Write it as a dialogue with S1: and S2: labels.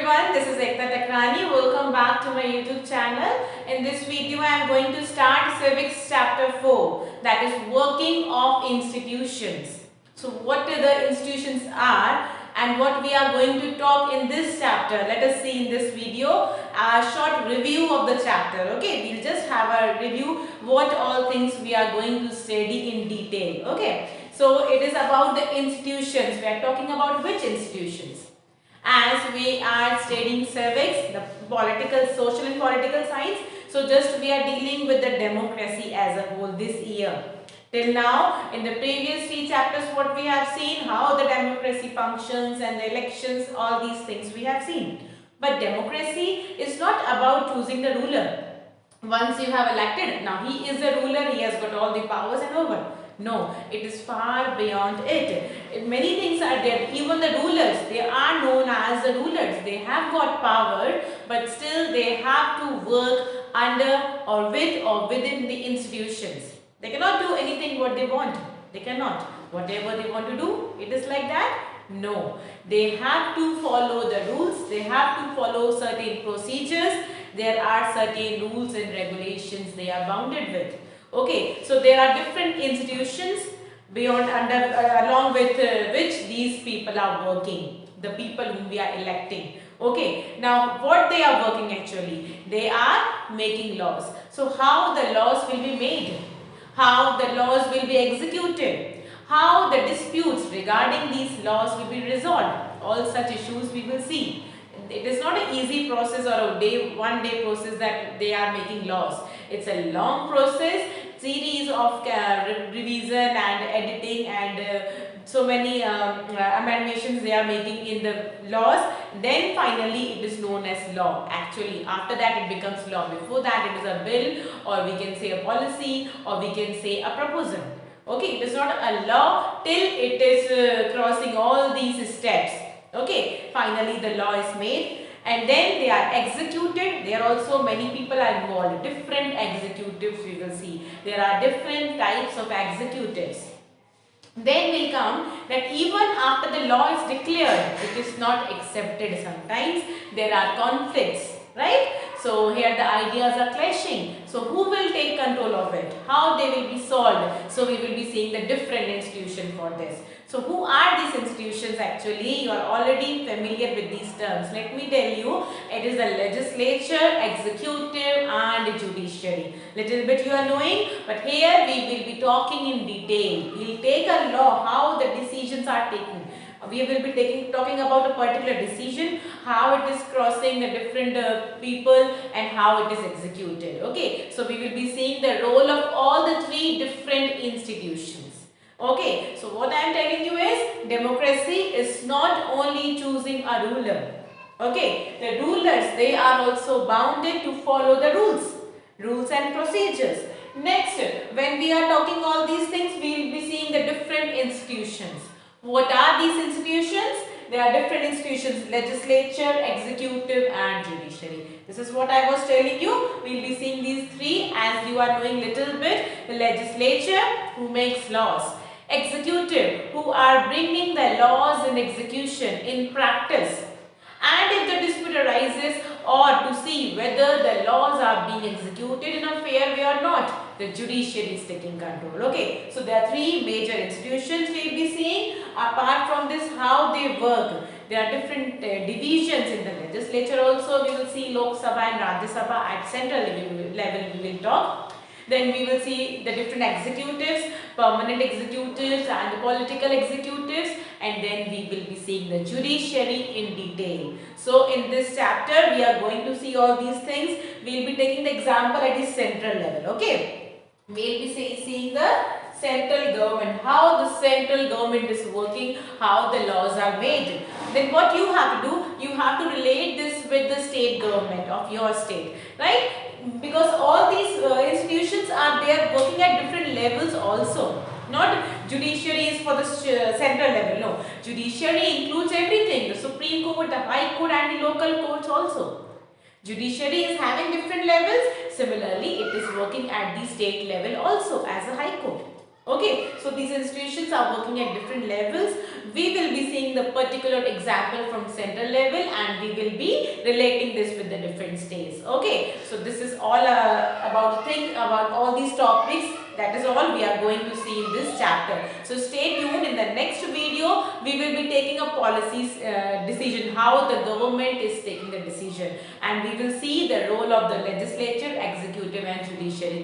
S1: everyone, this is Ekta Takrani. Welcome back to my YouTube channel. In this video, I am going to start Civics Chapter 4, that is Working of Institutions. So what the institutions are and what we are going to talk in this chapter. Let us see in this video a short review of the chapter. Okay, we'll just have a review what all things we are going to study in detail. Okay, so it is about the institutions. We are talking about which institutions? As we are studying civics, the political, social and political science. So just we are dealing with the democracy as a whole this year. Till now, in the previous 3 chapters, what we have seen, how the democracy functions and the elections, all these things we have seen. But democracy is not about choosing the ruler. Once you have elected, now he is the ruler, he has got all the powers and over. No, it is far beyond it. Many things are there. Even the rulers, they are known as the rulers. They have got power, but still they have to work under or with or within the institutions. They cannot do anything what they want. They cannot. Whatever they want to do, it is like that. No, they have to follow the rules. They have to follow certain procedures. There are certain rules and regulations they are bounded with. Okay, so there are different institutions beyond along with which these people are working, the people whom we are electing. Okay, now what they are working actually? They are making laws. So how the laws will be made? How the laws will be executed? How the disputes regarding these laws will be resolved? All such issues we will see. It is not an easy process or a one day process that they are making laws. It's a long process, series of revision and editing and so many amendments they are making in the laws. Then finally it is known as law. Actually after that it becomes law. Before that it is a bill, or we can say a policy, or we can say a proposal. Okay, it is not a law till it is crossing all these steps. Okay, finally the law is made and then they are executed. There are also many people are involved. Different executives we will see. There are different types of executives. Then will come that even after the law is declared, it is not accepted sometimes. There are conflicts, right? So here the ideas are clashing. So who will take control of it? How they will be solved? So we will be seeing the different institution for this. So who are these institutions actually? You are already familiar with these terms. Let me tell you, it is the legislature, executive and judiciary. Little bit you are knowing, but here we will be talking in detail. We will take a law, how the decisions are taken. We will be talking about a particular decision, how it is crossing the different people and how it is executed. Okay, so we will be seeing the role of all the 3 different institutions. Okay, so what I am telling you is democracy is not only choosing a ruler. Okay, the rulers, they are also bounded to follow the rules and procedures. Next, when we are talking all these things, we will be seeing the different institutions. What are these institutions? There are different institutions: legislature, executive and judiciary. This is what I was telling you. We will be seeing these 3 as you are knowing little bit. The legislature who makes laws. Executive who are bringing the laws in execution in practice. And if the dispute arises or to see whether the laws are being executed in a fair way or not, the judiciary is taking control. Okay, so there are 3 major institutions we will be seeing. Apart from this, how they work. There are different divisions in the legislature also. We will see Lok Sabha and Rajya Sabha at central level we will talk. Then we will see the different executives, permanent executives and the political executives, and then we will be seeing the judiciary in detail. So in this chapter we are going to see all these things. We will be taking the example at the central level. Okay, we will be seeing the central government, how the central government is working, how the laws are made. Then what you have to do, you have to relate this with the state government of your state, right? Because all these institutions are there working at different levels also. Not judiciary is for the central level, no. Judiciary includes everything, the Supreme Court, the High Court and the local courts also. Judiciary is having different levels. Similarly, it is working at the state level also as a High Court. Okay, so these institutions are working at different levels. We will be seeing the particular example from central level and we will be relating this with the different states. Okay, so this is all about all these topics. That is all we are going to see in this chapter. So stay tuned. In the next video, we will be taking a policy decision, how the government is taking the decision, and we will see the role of the legislature, executive and judiciary.